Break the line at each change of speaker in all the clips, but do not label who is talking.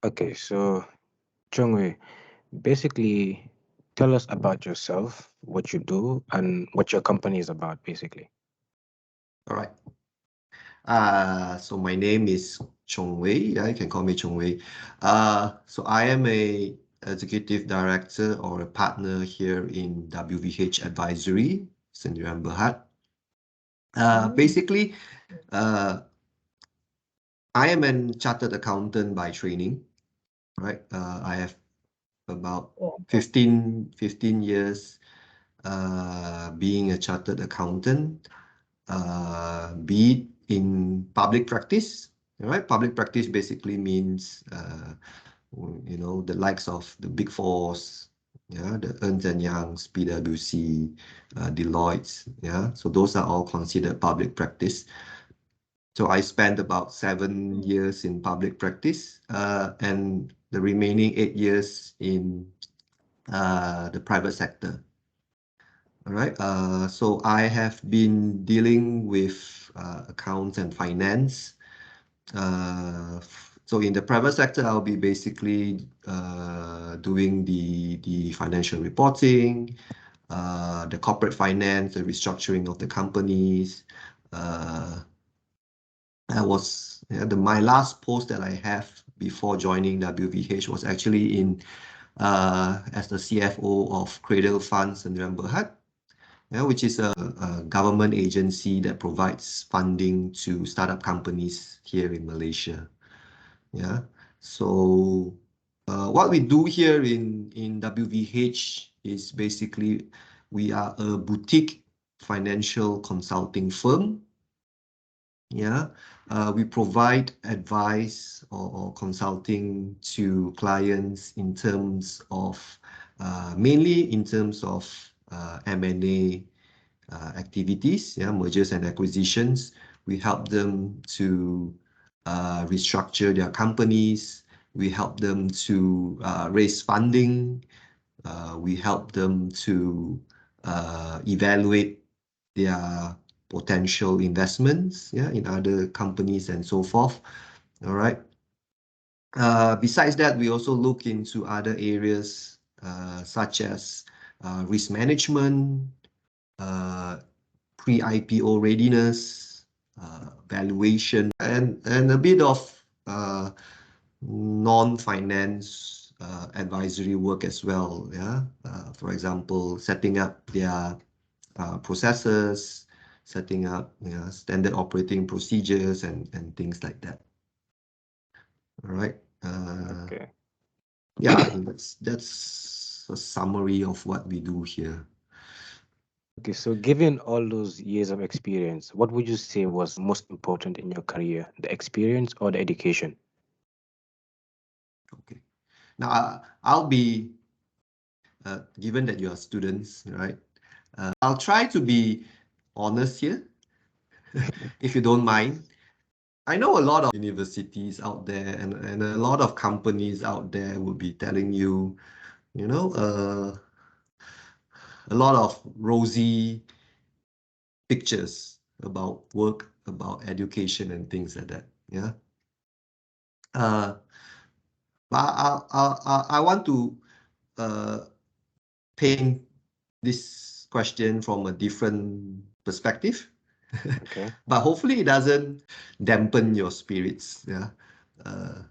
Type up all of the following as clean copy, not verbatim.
Okay, so Chung, basically tell us about yourself, what you do, and what your company is about, basically.
All right. So my name is Chung Wei. Yeah, you can call me Chung Wei. So I am a executive director or a partner here in WVH Advisory, Sdn Berhad. Basically, uh, I am a chartered accountant by training, right? I have about 15 years being a chartered accountant, be it in public practice, right? Public practice basically means, the likes of the Big Fours, yeah, the Ernst& and Young's, PwC, Deloitte's, yeah. So those are all considered public practice. So I spent about 7 years in public practice, and the remaining 8 years in the private sector. All right. So I have been dealing with accounts and finance. So in the private sector, I'll be basically doing the financial reporting, the corporate finance, the restructuring of the companies. Uh, my last post that I have before joining WVH was actually in as the CFO of Cradle Funds in Berhad, yeah, which is a government agency that provides funding to startup companies here in Malaysia. Yeah. So what we do here in WVH is basically we are a boutique financial consulting firm. Yeah, we provide advice or consulting to clients in terms of mainly in terms of M&A activities, yeah, mergers and acquisitions. We help them to restructure their companies. We help them to raise funding. We help them to evaluate their potential investments, yeah, in other companies and so forth. All right. Besides that, we also look into other areas such as risk management, uh, pre-IPO readiness, valuation, and a bit of non-finance advisory work as well. Yeah, for example, setting up their processes, setting up standard operating procedures and things like that. All right.
Okay.
Yeah, I think that's a summary of what we do here.
Okay, so given all those years of experience, what would you say was most important in your career, the experience or the education?
Okay. Now, I'll be given that you are students, right? I'll try to be honest here, if you don't mind. I know a lot of universities out there and a lot of companies out there will be telling you, you know, a lot of rosy pictures about work, about education and things like that. Yeah. Uh, but I want to uh, paint this question from a different perspective.
Okay.
But hopefully it doesn't dampen your spirits. Yeah. Uh,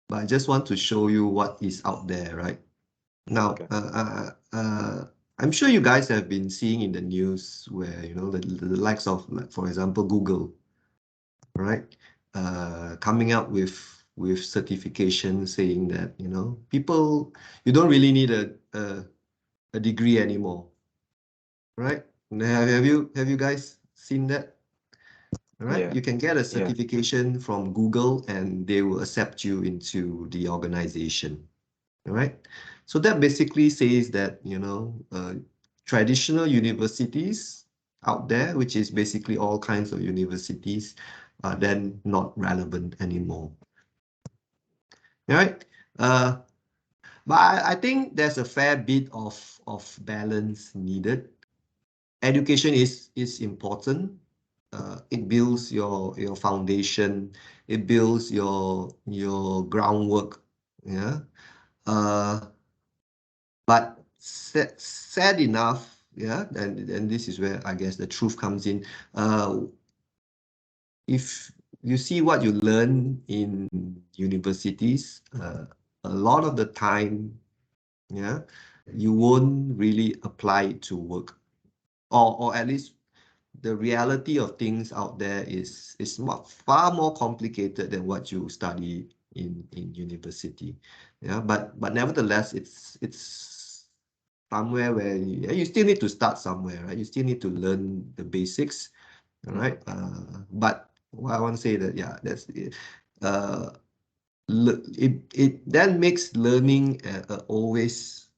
but I just want to show you what is out there, right? Now,
Okay.
I'm sure you guys have been seeing in the news where, the likes of, like, for example, Google, right? Coming out with certification saying that, people, you don't really need a degree anymore, right? Have you guys seen that? All right,
Yeah.
you can get a
Yeah.
certification from Google and they will accept you into the organization. All right. So that basically says that, traditional universities out there, which is basically all kinds of universities, are then not relevant anymore. All right. Uh, but I think there's a fair bit of balance needed. Education is important, it builds your foundation, it builds your groundwork. Yeah. Uh, but sad enough, yeah, and this is where I guess the truth comes in. If you see what you learn in universities, a lot of the time, yeah, you won't really apply it to work, or at least the reality of things out there is far more complicated than what you study in university. Yeah, but nevertheless, it's somewhere where you still need to start somewhere, right? You still need to learn the basics, all right? But what I want to say that, yeah, that's it. Uh, it then makes learning always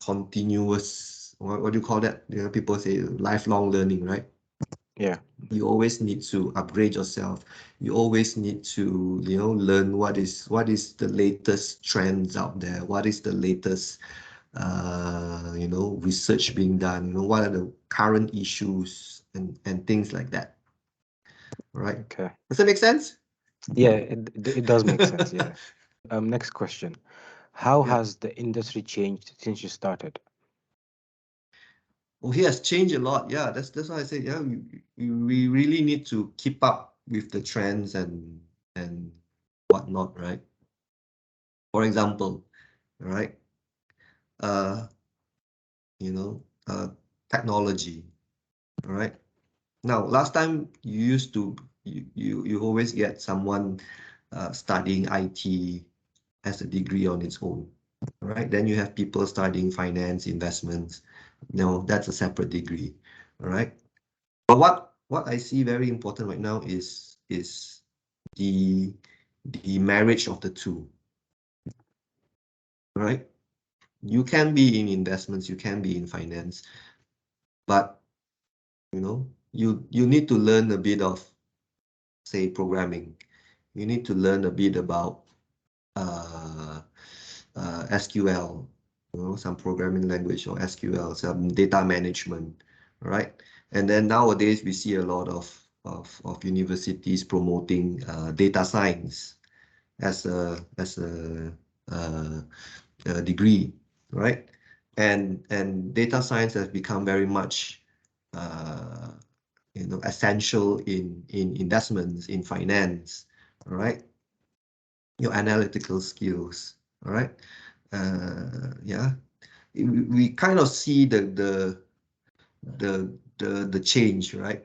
continuous. What do you call that? You know, people say lifelong learning, right?
Yeah.
You always need to upgrade yourself. You always need to, learn what is the latest trends out there, what is the latest research being done, what are the current issues and things like that. Right?
Okay.
Does that make sense?
Yeah, it does make sense. Yeah. Next question. How
Yeah.
has the industry changed since you started?
Well, he has changed a lot. Yeah, that's why I said, yeah, we really need to keep up with the trends and whatnot, right? For example, right? Uh, you know, uh, technology, all right? Now, last time you always get someone studying IT as a degree on its own, right? Then you have people studying finance, investments. No, that's a separate degree, all right? But what I see very important right now is the the marriage of the two, right? You can be in investments, you can be in finance, but you need to learn a bit of, say, programming. You need to learn a bit about uh, SQL, some programming language or SQL, some data management, right? And then nowadays we see a lot of universities promoting data science as a degree, right? And data science has become very much uh, essential in investments, in finance, all right? Your analytical skills, all right? Yeah, we kind of see the change, right?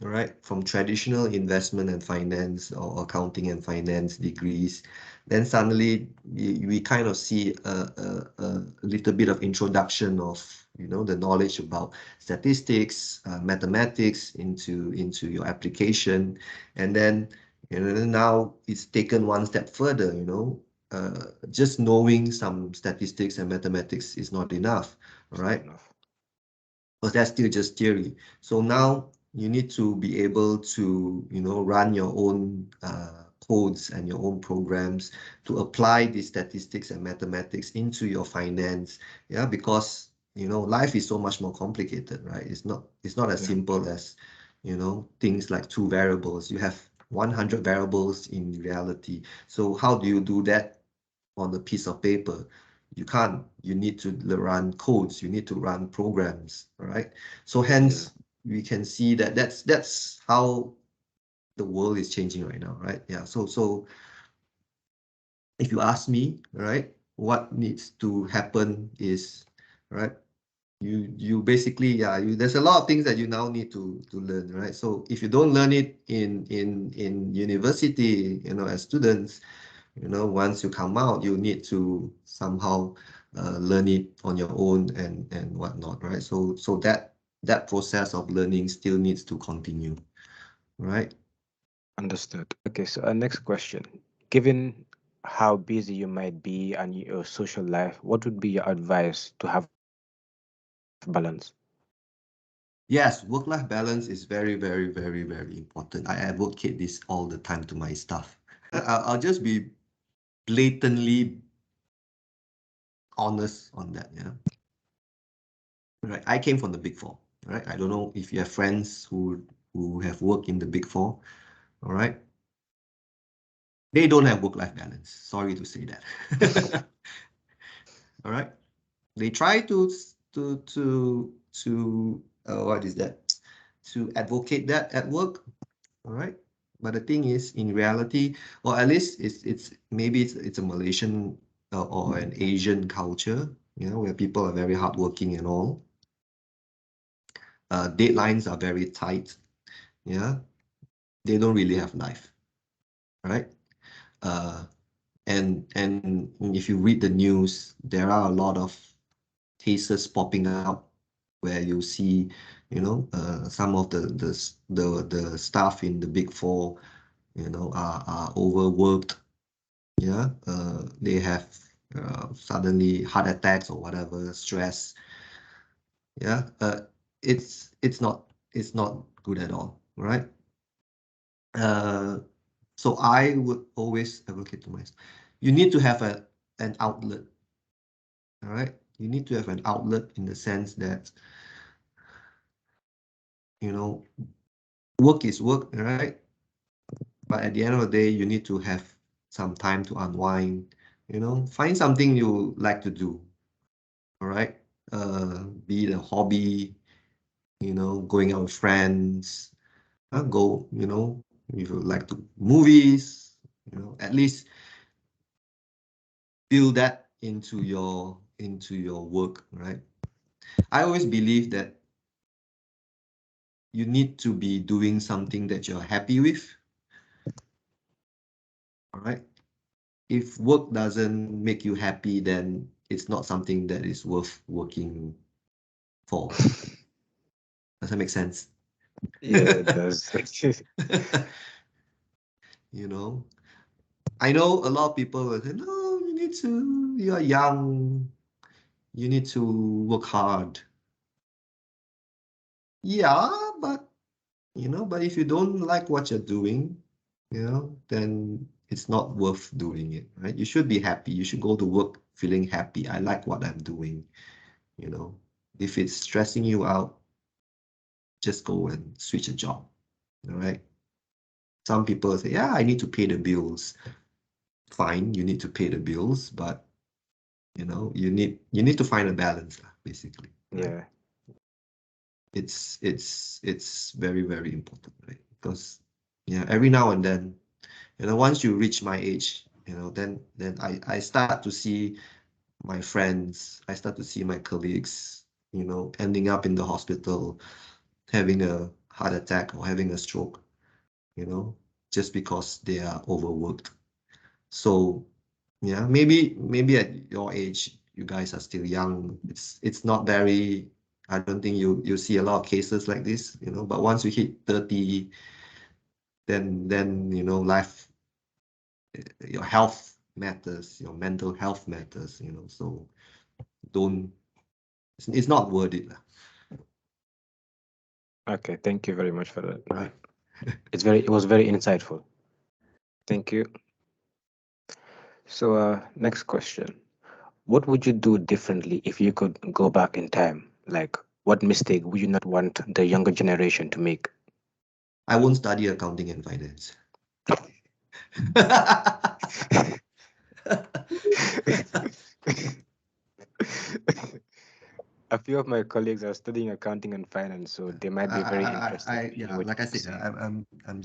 All right, from traditional investment and finance or accounting and finance degrees, then suddenly we kind of see a little bit of introduction of the knowledge about statistics, mathematics into your application, and then now it's taken one step further. Just knowing some statistics and mathematics is not enough, all
It's not
right?
enough.
But that's still just theory. So now you need to be able to, run your own codes and your own programs to apply the statistics and mathematics into your finance. Yeah, because life is so much more complicated, right? It's not as
Yeah.
simple as, things like two variables. You have 100 variables in reality. So how do you do that on a piece of paper? You can't. You need to run codes. You need to run programs. All right. So
Yeah.
hence we can see that that's how the world is changing right now, right? Yeah. So if you ask me, right, what needs to happen is, right, you basically, yeah, there's a lot of things that you now need to learn, right? So if you don't learn it in university, as students, once you come out, you need to somehow learn it on your own and whatnot, right? So that process of learning still needs to continue, right?
Understood. Okay, so next question. Given how busy you might be and your social life, what would be your advice to have balance?
Yes, work-life balance is very, very, very, very important. I advocate this all the time to my staff. I'll just be blatantly honest on that, yeah. Right. I came from the Big Four, right? I don't know if you have friends who who have worked in the Big Four, all right, they don't have work-life balance. Sorry to say that. All right, they try to what is that? To advocate that at work, all right. But the thing is, in reality, or at least it's maybe it's a Malaysian or an Asian culture, where people are very hardworking and all. Deadlines are very tight. Yeah, they don't really have life, right? Uh, and if you read the news, there are a lot of cases popping up where you see, some of the staff in the Big Four, are overworked. Yeah, they have suddenly heart attacks or whatever, stress. Yeah, it's not good at all, right? So I would always advocate to myself, you need to have an outlet, all right? You need to have an outlet in the sense that, work is work, right? But at the end of the day, you need to have some time to unwind, find something you like to do, all right? Be it a hobby, going out with friends, go, if you like to movies, at least build that into your work, right? I always believe that you need to be doing something that you're happy with, all right? If work doesn't make you happy, then it's not something that is worth working for. Does that make sense?
Yeah, it does.
You know, I know a lot of people will say, no, you are young, you need to work hard. Yeah, but if you don't like what you're doing, then it's not worth doing it, right? You should be happy. You should go to work feeling happy. I like what I'm doing, you know. If it's stressing you out, just go and switch a job, all right? Some people say, yeah, I need to pay the bills. Fine, you need to pay the bills, but you need to find a balance, basically, right?
Yeah,
It's very, very important, right? Because every now and then, once you reach my age, then I start to see my friends, I start to see my colleagues, ending up in the hospital, having a heart attack or having a stroke, you know, just because they are overworked. So yeah, maybe at your age, you guys are still young. It's not very. I don't think you see a lot of cases like this, But once you hit 30, then life, your health matters, your mental health matters, So don't. It's not worth it, lah.
okay, thank you very much for that.
Right.
It was very insightful. Thank you. So, next question. What would you do differently if you could go back in time? Like, what mistake would you not want the younger generation to make?
I won't study accounting and finance.
A few of my colleagues are studying accounting and finance, so they might be very interested in hearing
Yeah,
what you
like I
have to
said,
say.
I'm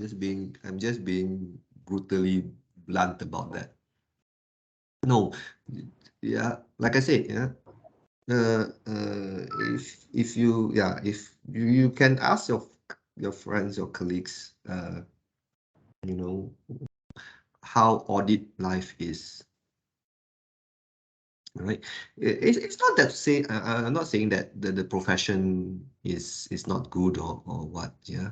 just being brutally blunt about that. No, yeah, like I said, yeah. If you can ask your friends, your colleagues, you know, how audit life is, right? It's not that say I'm not saying that the profession is not good or what, yeah.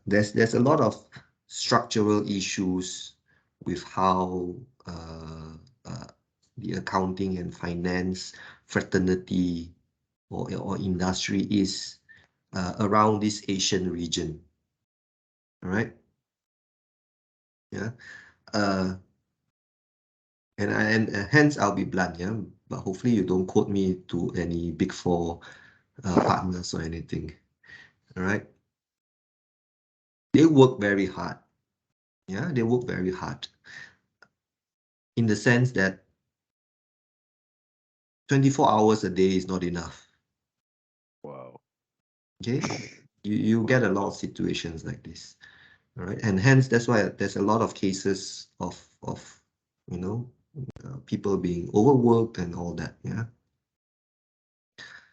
There's a lot of structural issues with how uh, the accounting and finance fraternity or industry is around this Asian region, all right? Yeah. Uh, and hence I'll be blunt, yeah. But hopefully you don't quote me to any Big Four partners or anything. All right. they work very hard. Yeah, they work very hard in the sense that 24 hours a day is not enough.
Wow.
Okay, you get a lot of situations like this. All right, and hence that's why there's a lot of cases of you know people being overworked and all that. Yeah,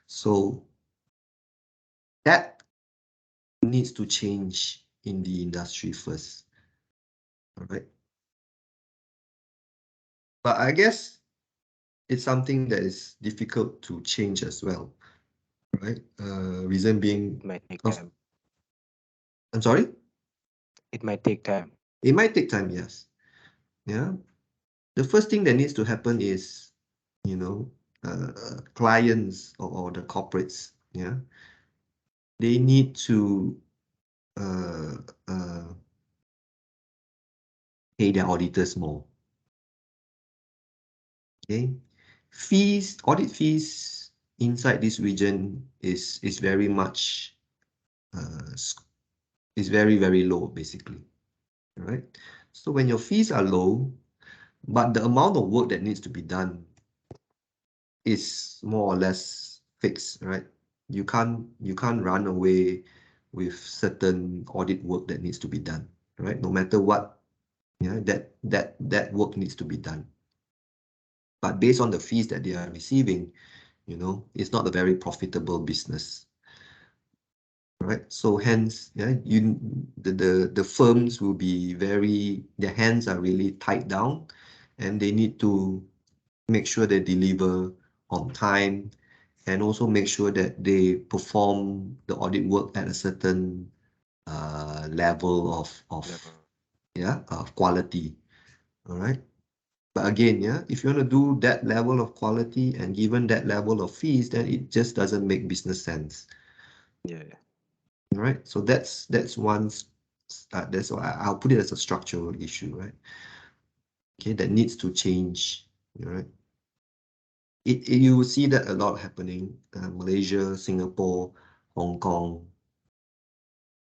so that needs to change in the industry first. All right, but I guess it's something that is difficult to change as well. Right, reason being,
It might take
of,
time.
I'm sorry,
It might take time.
it might take time. Yes, yeah. The first thing that needs to happen is, you know, clients or the corporates, yeah, they need to uh, uh, pay their auditors more. Okay, fees, audit fees inside this region is very much is very low basically. All right. So when your fees are low, but the amount of work that needs to be done is more or less fixed, right? You can't run away with certain audit work that needs to be done, right? No matter what, yeah, that work needs to be done. But based on the fees that they are receiving, it's not a very profitable business, right? So hence, yeah, the firms will be their hands are really tied down, and they need to make sure they deliver on time, and also make sure that they perform the audit work at a certain level of
Level.
quality. All right. But again, yeah, if you want to do that level of quality and given that level of fees, then it just doesn't make business sense.
Yeah.
All right. So that's one. That's why I'll put it as a structural issue, right? Okay, that needs to change. All right. You will see that a lot happening. Malaysia, Singapore, Hong Kong.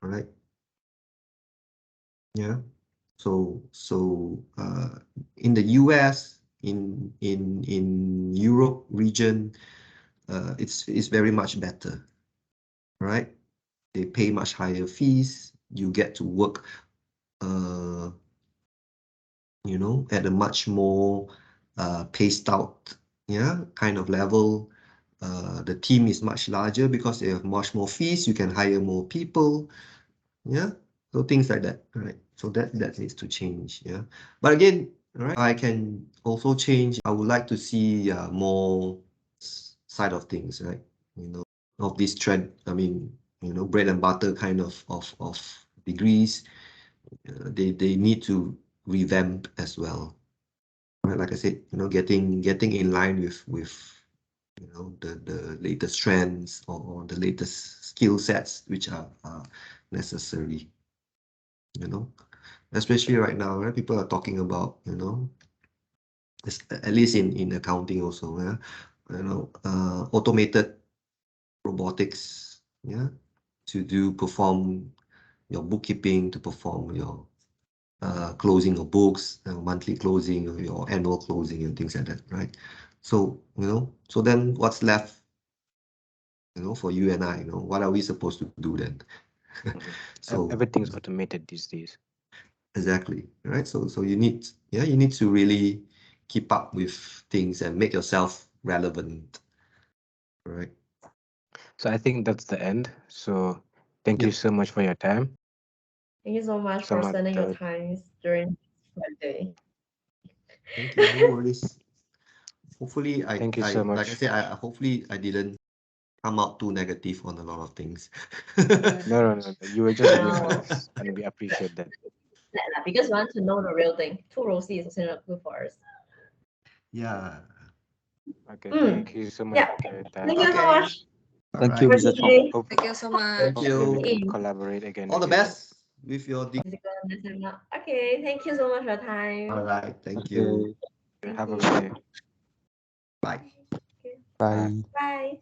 All right. Yeah. So in the US, in Europe region, it's very much better, right? They pay much higher fees. You get to work, uh, at a much more paced out, yeah, kind of level. The team is much larger because they have much more fees. You can hire more people, yeah. So things like that, right? So that needs to change, yeah. But again, right, I can also change. I would like to see more side of things, right? Of this trend. I mean, bread and butter kind of degrees. They need to revamp as well, right? Like I said, getting in line with the latest trends or the latest skill sets which are necessary. Especially right now, right? People are talking about, at least in accounting also, yeah, automated robotics, yeah, to perform your bookkeeping, to perform your closing of books, monthly closing, or your annual closing, and things like that, right? So, so then what's left, for you and I, what are we supposed to do then?
Mhm.
So
Everything's automated these days.
exactly, right? So you need to really keep up with things and make yourself relevant, right?
So I think that's the end. So thank you
Yep.
so much for your time.
Thank you so much for
Selamat.
spending your time during Friday.
Thank you. No worries. Hopefully,
Thank you so
I like I
much.
said, hopefully I didn't come out too negative on a lot of things.
No. You were just being
No,
honest, and we appreciate that.
because we want to know the real thing. Too rosy is also not good for us.
Yeah.
Okay,
Mm.
thank you so much
Yeah.
for your time.
Thank you so
Okay.
much
All
Thank you,
right.
for
Mr. Chung.
today.
Hope,
Thank you so
Thank
much.
hopefully we
you.
can collaborate again
All the
together.
best with your
Okay, thank you so much for your time.
all right. Thank you.
Okay,
Thank
Have a
you.
good day.
Bye.
Okay.
Bye.
bye.
Bye.